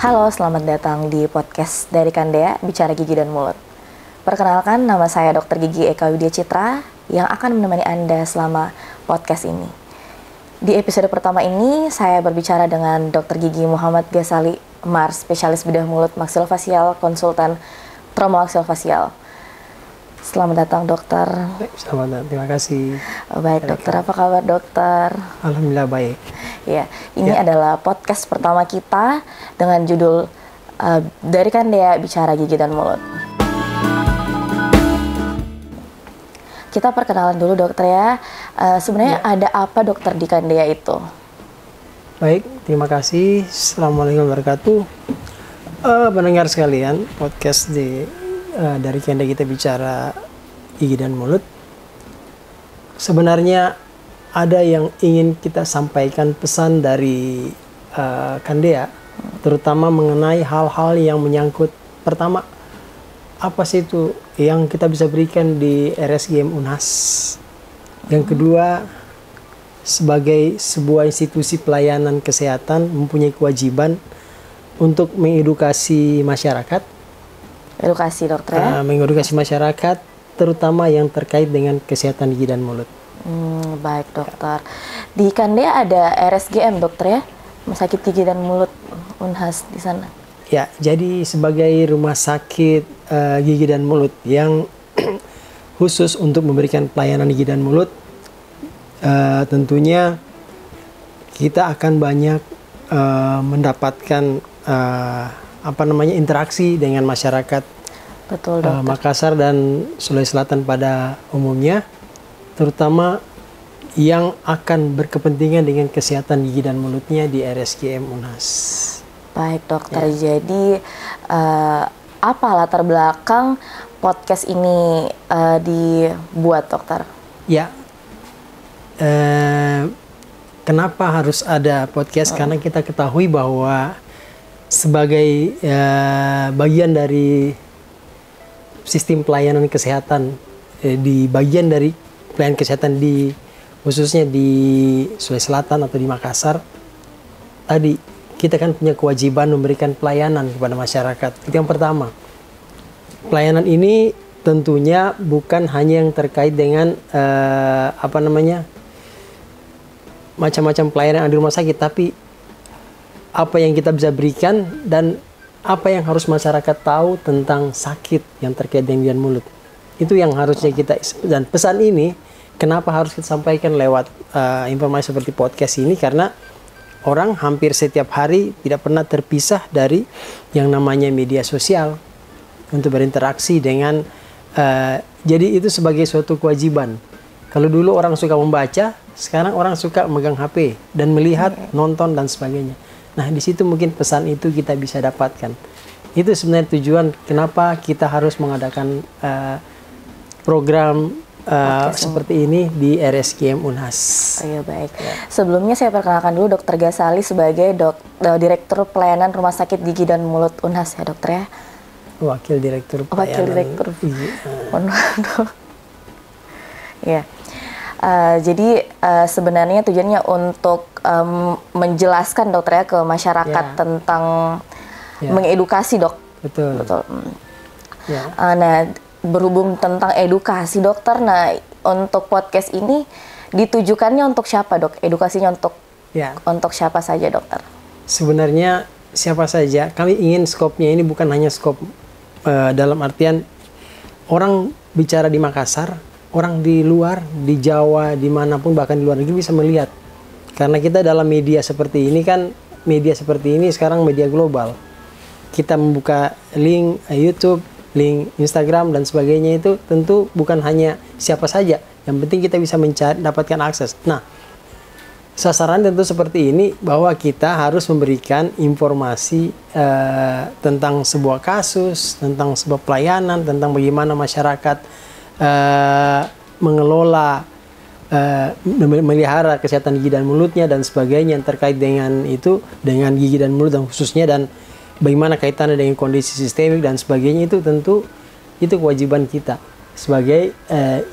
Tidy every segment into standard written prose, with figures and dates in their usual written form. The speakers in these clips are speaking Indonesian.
Halo, selamat datang di podcast dari Kandea, Bicara Gigi dan Mulut. Perkenalkan, nama saya Dr. Gigi Eka Widya Citra yang akan menemani Anda selama podcast ini. Di episode pertama ini, saya berbicara dengan Dr. Gigi Muhammad Ghazali Mar, spesialis bedah mulut maksilofasial, konsultan trauma maksilofasial. Selamat datang, dokter. Selamat datang, terima kasih. Baik, dokter. Apa kabar, dokter? Alhamdulillah baik. Ya, ini adalah podcast pertama kita dengan judul Dari Kandea, Bicara Gigi dan Mulut. Kita perkenalan dulu, dokter ya. Sebenarnya ada apa, dokter, di Kandea itu? Baik, terima kasih. Assalamualaikum warahmatullahi wabarakatuh. Pendengar sekalian, podcast dari Kandea kita bicara gigi dan mulut. Sebenarnya ada yang ingin kita sampaikan pesan dari Kandea, terutama mengenai hal-hal yang menyangkut, pertama, apa sih itu yang kita bisa berikan di RSGM Unhas. Yang kedua, sebagai sebuah institusi pelayanan kesehatan mempunyai kewajiban untuk mengedukasi masyarakat. Edukasi, dokter ya? Mengedukasi masyarakat, terutama yang terkait dengan kesehatan gigi dan mulut. Baik, dokter. Di Kandea ada RSGM, dokter ya? Rumah Sakit Gigi dan Mulut Unhas di sana. Ya, jadi sebagai rumah sakit gigi dan mulut yang khusus untuk memberikan pelayanan gigi dan mulut, tentunya kita akan banyak mendapatkan interaksi dengan masyarakat. Betul, dokter. Makassar dan Sulawesi Selatan pada umumnya, terutama yang akan berkepentingan dengan kesehatan gigi dan mulutnya di RSGM Unhas. Baik, dokter. Jadi apa latar belakang podcast ini dibuat, dokter? Ya, kenapa harus ada podcast? Karena kita ketahui bahwa sebagai bagian dari sistem pelayanan kesehatan, di bagian dari pelayanan kesehatan khususnya di Sulawesi Selatan atau di Makassar, tadi kita kan punya kewajiban memberikan pelayanan kepada masyarakat. Itu yang pertama. Pelayanan ini tentunya bukan hanya yang terkait dengan macam-macam pelayanan di rumah sakit, tapi apa yang kita bisa berikan dan apa yang harus masyarakat tahu tentang sakit yang terkait dengan gigi dan mulut. Itu yang harusnya kita, dan pesan ini kenapa harus kita sampaikan lewat informasi seperti podcast ini, karena orang hampir setiap hari tidak pernah terpisah dari yang namanya media sosial untuk berinteraksi dengan jadi itu sebagai suatu kewajiban. Kalau dulu orang suka membaca, sekarang orang suka megang HP dan melihat, nonton dan sebagainya. Nah, di situ mungkin pesan itu kita bisa dapatkan. Itu sebenarnya tujuan kenapa kita harus mengadakan program seperti ini di RSGM Unhas. Oh iya, baik. Sebelumnya saya perkenalkan dulu Dr. Ghazali sebagai Direktur Pelayanan Rumah Sakit Gigi dan Mulut Unhas ya, dokter ya? Wakil Direktur Pelayanan. Wakil Direktur. Ya. Jadi sebenarnya tujuannya untuk menjelaskan, dokter ya, ke masyarakat tentang mengedukasi, dok. Betul. Ya. Nah, berhubung tentang edukasi, dokter. Nah, untuk podcast ini ditujukannya untuk siapa, dok? Edukasinya untuk siapa saja, dokter? Sebenarnya siapa saja. Kami ingin skopnya ini bukan hanya skop dalam artian orang bicara di Makassar, orang di luar, di Jawa, dimanapun, bahkan di luar negeri bisa melihat. Karena kita dalam media seperti ini kan, media seperti ini sekarang media global. Kita membuka link YouTube, link Instagram dan sebagainya, itu tentu bukan hanya siapa saja. Yang penting kita bisa mencari, dapatkan akses. Nah, sasaran tentu seperti ini, bahwa kita harus memberikan informasi tentang sebuah kasus, tentang sebuah pelayanan, tentang bagaimana masyarakat mengelola, memelihara kesehatan gigi dan mulutnya dan sebagainya yang terkait dengan itu, dengan gigi dan mulut dan khususnya, dan bagaimana kaitannya dengan kondisi sistemik dan sebagainya. Itu tentu itu kewajiban kita sebagai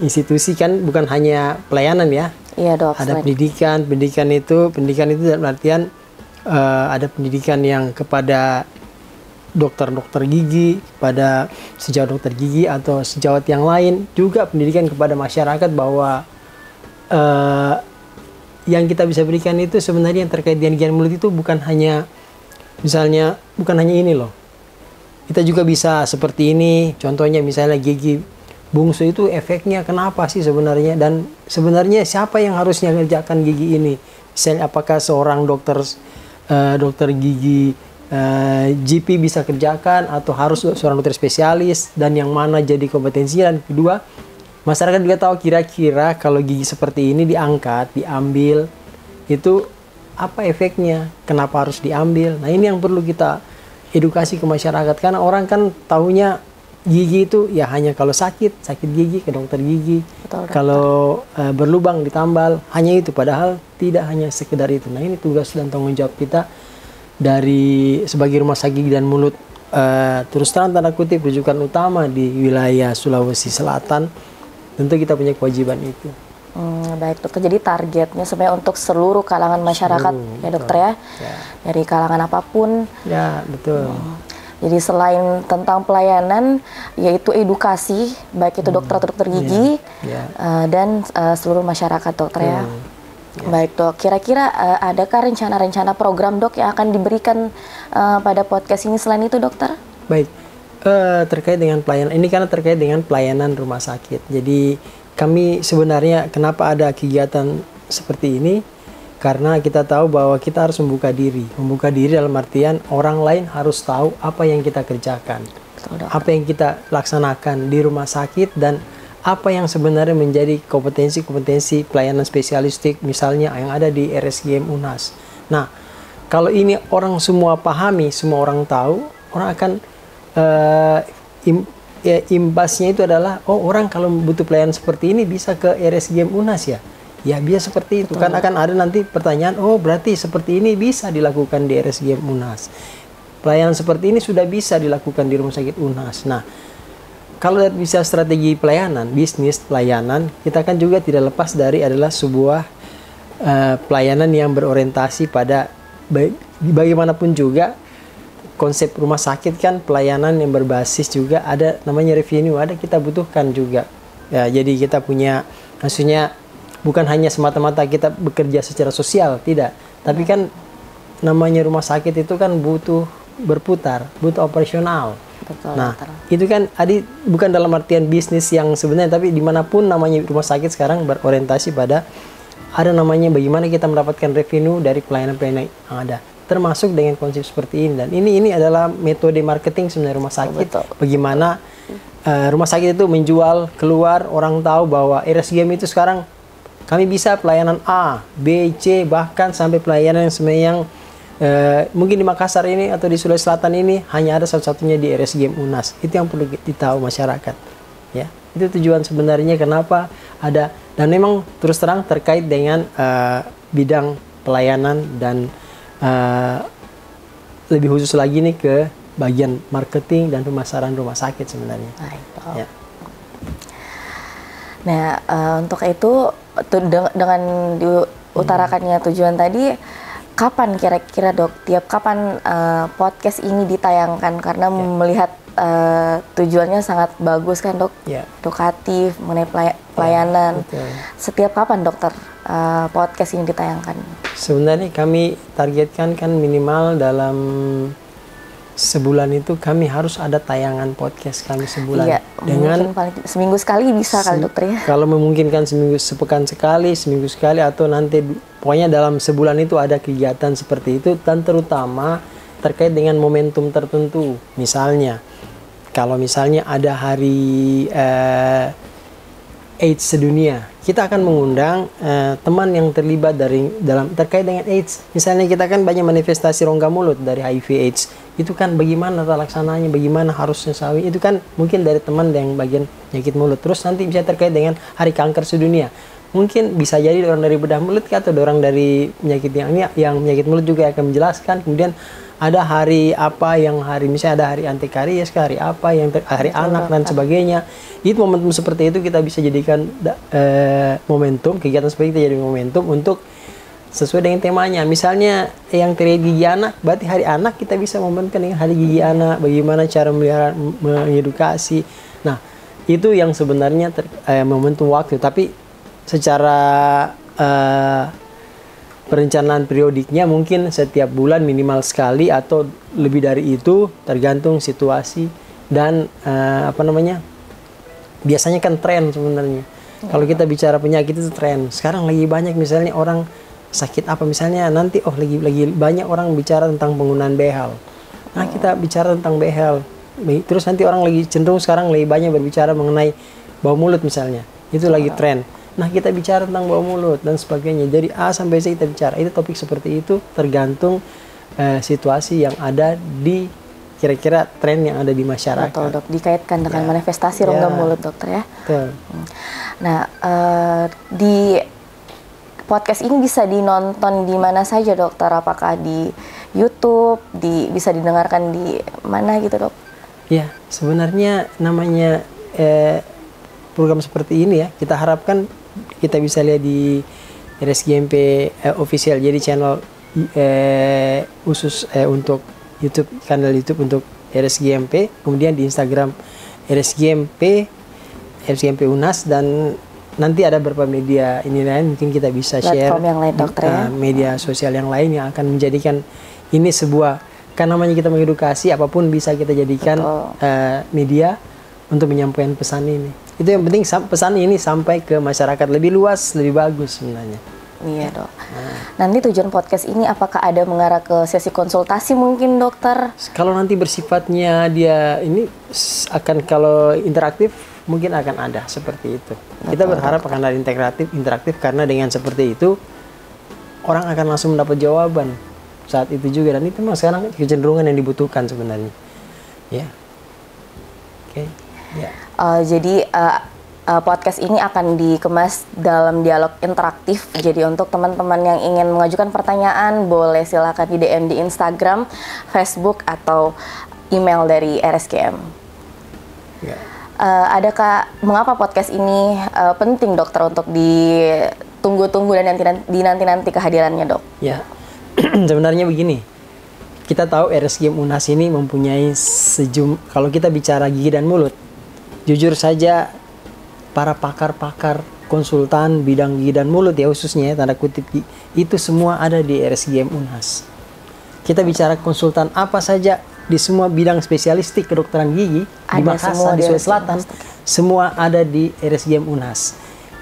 institusi, kan bukan hanya pelayanan ya. Iya, dok. Ada pendidikan itu dalam artian ada pendidikan yang kepada dokter-dokter gigi, pada sejawat dokter gigi atau sejawat yang lain, juga pendidikan kepada masyarakat bahwa yang kita bisa berikan itu sebenarnya yang terkait dengan gigi mulut itu bukan hanya ini loh. Kita juga bisa seperti ini, contohnya misalnya gigi bungsu itu efeknya kenapa sih sebenarnya, dan sebenarnya siapa yang harusnya mengerjakan gigi ini? Misalnya apakah seorang dokter gigi GP bisa kerjakan atau harus seorang dokter spesialis, dan yang mana jadi kompetensinya. Dan kedua, masyarakat juga tahu kira-kira kalau gigi seperti ini diambil itu apa efeknya, kenapa harus diambil. Nah, ini yang perlu kita edukasi ke masyarakat, karena orang kan tahunya gigi itu ya hanya kalau sakit gigi ke dokter gigi. Betul, kalau berlubang ditambal, hanya itu, padahal tidak hanya sekedar itu. Nah, ini tugas dan tanggung jawab kita dari sebagai rumah sakit gigi dan mulut, terus terang tanda kutip rujukan utama di wilayah Sulawesi Selatan. Tentu kita punya kewajiban itu. Baik dokter, jadi targetnya sebenarnya untuk seluruh kalangan masyarakat ya dokter ya, dari kalangan apapun. Ya betul. Jadi selain tentang pelayanan, yaitu edukasi, baik itu dokter atau dokter gigi, dan seluruh masyarakat dokter ya. Baik dok, kira-kira adakah rencana-rencana program dok yang akan diberikan pada podcast ini selain itu dokter? Baik, terkait dengan pelayanan, ini karena terkait dengan pelayanan rumah sakit. Jadi kami sebenarnya kenapa ada kegiatan seperti ini? Karena kita tahu bahwa kita harus membuka diri dalam artian orang lain harus tahu apa yang kita kerjakan, apa yang kita laksanakan di rumah sakit, dan apa yang sebenarnya menjadi kompetensi pelayanan spesialistik misalnya yang ada di RSGM Unhas. Nah, kalau ini orang semua pahami, semua orang tahu, orang akan imbasnya itu adalah, oh orang kalau butuh pelayanan seperti ini bisa ke RSGM Unhas ya. Ya biasa seperti itu. Kan akan ada nanti pertanyaan, oh berarti seperti ini bisa dilakukan di RSGM Unhas. Pelayanan seperti ini sudah bisa dilakukan di rumah sakit Unhas. Nah, kalau bisa strategi pelayanan, bisnis pelayanan, kita kan juga tidak lepas dari adalah sebuah pelayanan yang berorientasi pada bagaimanapun juga konsep rumah sakit kan pelayanan yang berbasis juga ada namanya revenue, ada kita butuhkan juga. Ya, jadi kita punya, maksudnya bukan hanya semata-mata kita bekerja secara sosial, tidak. Tapi kan namanya rumah sakit itu kan butuh berputar, butuh operasional. Betul, nah, itu kan bukan dalam artian bisnis yang sebenarnya, tapi dimanapun namanya rumah sakit sekarang berorientasi pada ada namanya bagaimana kita mendapatkan revenue dari pelayanan-pelayanan yang ada. Termasuk dengan konsep seperti ini. Dan ini adalah metode marketing sebenarnya rumah sakit. Betul. Bagaimana rumah sakit itu menjual keluar, orang tahu bahwa RSGM itu sekarang kami bisa pelayanan A, B, C, bahkan sampai pelayanan yang sebenarnya yang mungkin di Makassar ini atau di Sulawesi Selatan ini hanya ada satu-satunya di RSGM Unhas. Itu yang perlu ditahu masyarakat. Ya, itu tujuan sebenarnya kenapa ada, dan memang terus terang terkait dengan bidang pelayanan dan lebih khusus lagi nih ke bagian marketing dan pemasaran rumah sakit sebenarnya. Ya. Nah, untuk itu dengan diutarakannya tujuan tadi, kapan kira-kira dok, kapan podcast ini ditayangkan? Karena melihat tujuannya sangat bagus kan dok, edukatif mengenai pelayanan. Setiap kapan dokter podcast ini ditayangkan? Sebenarnya kami targetkan kan minimal dalam sebulan itu kami harus ada tayangan podcast kami sebulan. Iya, dengan seminggu sekali bisa kali dokter ya. Kalau memungkinkan sepekan sekali, seminggu sekali, atau nanti pokoknya dalam sebulan itu ada kegiatan seperti itu, dan terutama terkait dengan momentum tertentu. Misalnya, kalau misalnya ada hari AIDS sedunia, kita akan mengundang teman yang terlibat dalam terkait dengan AIDS. Misalnya kita kan banyak manifestasi rongga mulut dari HIV/AIDS. Itu kan bagaimana tata laksananya, bagaimana harusnya sawi. Itu kan mungkin dari teman yang bagian penyakit mulut. Terus nanti bisa terkait dengan hari kanker sedunia. Mungkin bisa jadi orang dari bedah mulut atau orang dari penyakit yang penyakit mulut juga akan menjelaskan. Kemudian ada hari apa yang misalnya ada hari anti karies, hari apa yang hari anak dan sebagainya. Itu momentum seperti itu kita bisa jadikan momentum, kegiatan seperti itu jadi momentum untuk sesuai dengan temanya. Misalnya yang terkait gigi anak, berarti hari anak kita bisa membandingkan dengan hari gigi anak, bagaimana cara melihara, mengedukasi. Nah, itu yang sebenarnya momentum waktu. Tapi secara perencanaan periodiknya mungkin setiap bulan minimal sekali atau lebih dari itu, tergantung situasi dan biasanya kan tren sebenarnya. Kalau kita bicara penyakit itu tren. Sekarang lagi banyak misalnya orang sakit apa misalnya, nanti lagi banyak orang bicara tentang penggunaan behel. Nah, kita bicara tentang behel. Terus nanti orang lagi cenderung sekarang lebih banyak berbicara mengenai bau mulut misalnya. Itu lagi tren. Nah, kita bicara tentang bau mulut dan sebagainya. Jadi A sampai Z kita bicara. Itu topik seperti itu tergantung situasi yang ada di kira-kira tren yang ada di masyarakat. Betul, Dok. Dikaitkan dengan manifestasi rongga mulut, dokter ya. Betul. Nah, di podcast ini bisa dinonton di mana saja, dokter? Apakah di YouTube, bisa didengarkan di mana gitu, Dok? Ya, sebenarnya namanya program seperti ini ya, kita harapkan kita bisa lihat di RSGMP official, jadi channel khusus untuk YouTube, kanal YouTube untuk RSGMP, kemudian di Instagram RSGMP UNAS, dan nanti ada beberapa media ini lain mungkin kita bisa share platform yang lain, dokter ya. Media sosial yang lain yang akan menjadikan ini sebuah, kan namanya kita mengedukasi, apapun bisa kita jadikan media untuk menyampaikan pesan ini. Itu yang penting, pesan ini sampai ke masyarakat lebih luas, lebih bagus sebenarnya. Iya, Dok. Nanti tujuan podcast ini apakah ada mengarah ke sesi konsultasi mungkin, dokter? Kalau nanti bersifatnya dia ini akan, kalau interaktif mungkin akan ada seperti itu. Kita berharap akan ada interaktif karena dengan seperti itu orang akan langsung mendapat jawaban saat itu juga, dan itu memang sekarang kecenderungan yang dibutuhkan sebenarnya. Ya. Oke. Ya. Jadi podcast ini akan dikemas dalam dialog interaktif. Jadi untuk teman-teman yang ingin mengajukan pertanyaan, boleh silakan di DM di Instagram, Facebook, atau email dari RSGM. Ya. Adakah mengapa podcast ini penting, dokter, untuk ditunggu-tunggu dan dinanti-nanti kehadirannya, Dok? Ya, sebenarnya begini. Kita tahu RSGM UNAS ini mempunyai kalau kita bicara gigi dan mulut, jujur saja para pakar-pakar konsultan bidang gigi dan mulut ya, khususnya tanda kutip, itu semua ada di RSGM UNAS. Kita bicara konsultan apa saja di semua bidang spesialistik kedokteran gigi di Makassar, di Sulawesi Selatan, semua ada di RSGM UNAS.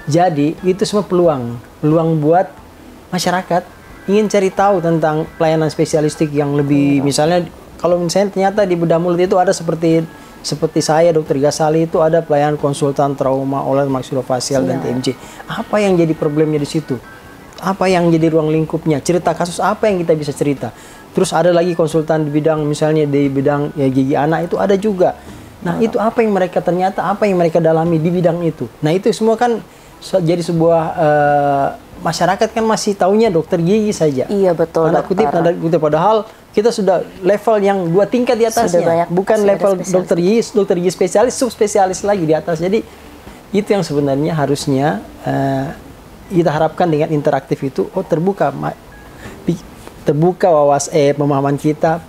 Jadi itu semua peluang buat masyarakat ingin cari tahu tentang pelayanan spesialistik yang lebih, misalnya kalau misalnya ternyata di bedah mulut itu ada seperti saya, Dr. Ghazali, itu ada pelayanan konsultan trauma, olah maksilofacial dan TMJ. Apa yang jadi problemnya di situ? Apa yang jadi ruang lingkupnya? Cerita kasus apa yang kita bisa cerita? Terus ada lagi konsultan di bidang, misalnya di bidang gigi anak itu ada juga. Nah, itu apa yang mereka dalami di bidang itu. Nah, itu semua kan jadi sebuah masyarakat kan masih taunya dokter gigi saja. Iya, betul. Tanda kutip, padahal kita sudah level yang 2 tingkat di atasnya. Bukan level dokter gigi spesialis, subspesialis lagi di atas. Jadi itu yang sebenarnya harusnya kita harapkan dengan interaktif itu, terbuka pemahaman kita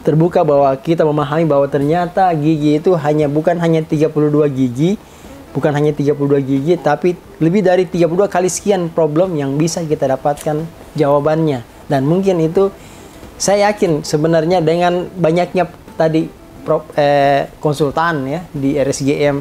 terbuka bahwa kita memahami bahwa ternyata gigi itu bukan hanya 32 gigi, tapi lebih dari 32 kali sekian problem yang bisa kita dapatkan jawabannya. Dan mungkin itu saya yakin sebenarnya dengan banyaknya tadi konsultan ya di RSGM,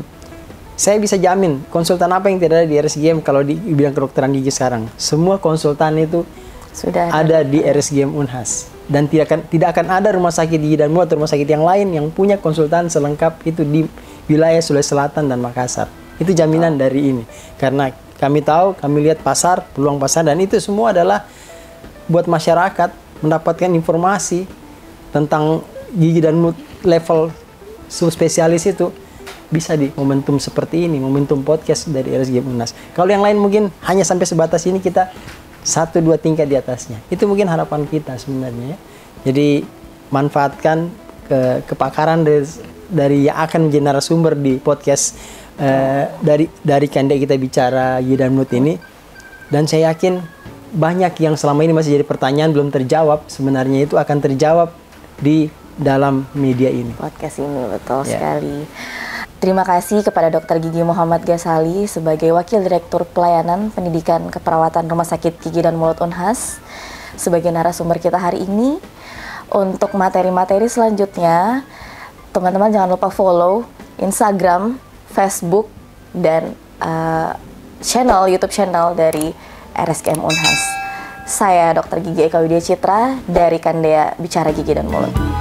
saya bisa jamin konsultan apa yang tidak ada di RSGM kalau di bidang kedokteran gigi sekarang. Semua konsultan itu sudah ada di RSGM UNHAS, dan tidak akan ada rumah sakit gigi dan mulut, rumah sakit yang lain yang punya konsultan selengkap itu di wilayah Sulawesi Selatan dan Makassar. Itu jaminan dari ini, karena kami lihat peluang pasar, dan itu semua adalah buat masyarakat mendapatkan informasi tentang gigi dan mulut level subspesialis itu bisa di momentum seperti ini, momentum podcast dari RSGM UNAS. Kalau yang lain mungkin hanya sampai sebatas ini, kita 1-2 tingkat di atasnya. Itu mungkin harapan kita sebenarnya ya. Jadi manfaatkan kepakaran dari yang akan menjadi narasumber di podcast dari Kanda kita bicara gigi dan mulut ini. Dan saya yakin banyak yang selama ini masih jadi pertanyaan belum terjawab, sebenarnya itu akan terjawab di dalam media ini. Podcast ini, betul sekali. Terima kasih kepada Dr. Gigi Muhammad Ghazali sebagai Wakil Direktur Pelayanan Pendidikan Keperawatan Rumah Sakit Gigi dan Mulut Unhas sebagai narasumber kita hari ini. Untuk materi-materi selanjutnya, teman-teman jangan lupa follow Instagram, Facebook, dan YouTube channel dari RSKM Unhas. Saya Dr. Gigi Eka Widya Citra dari Kandea Bicara Gigi dan Mulut.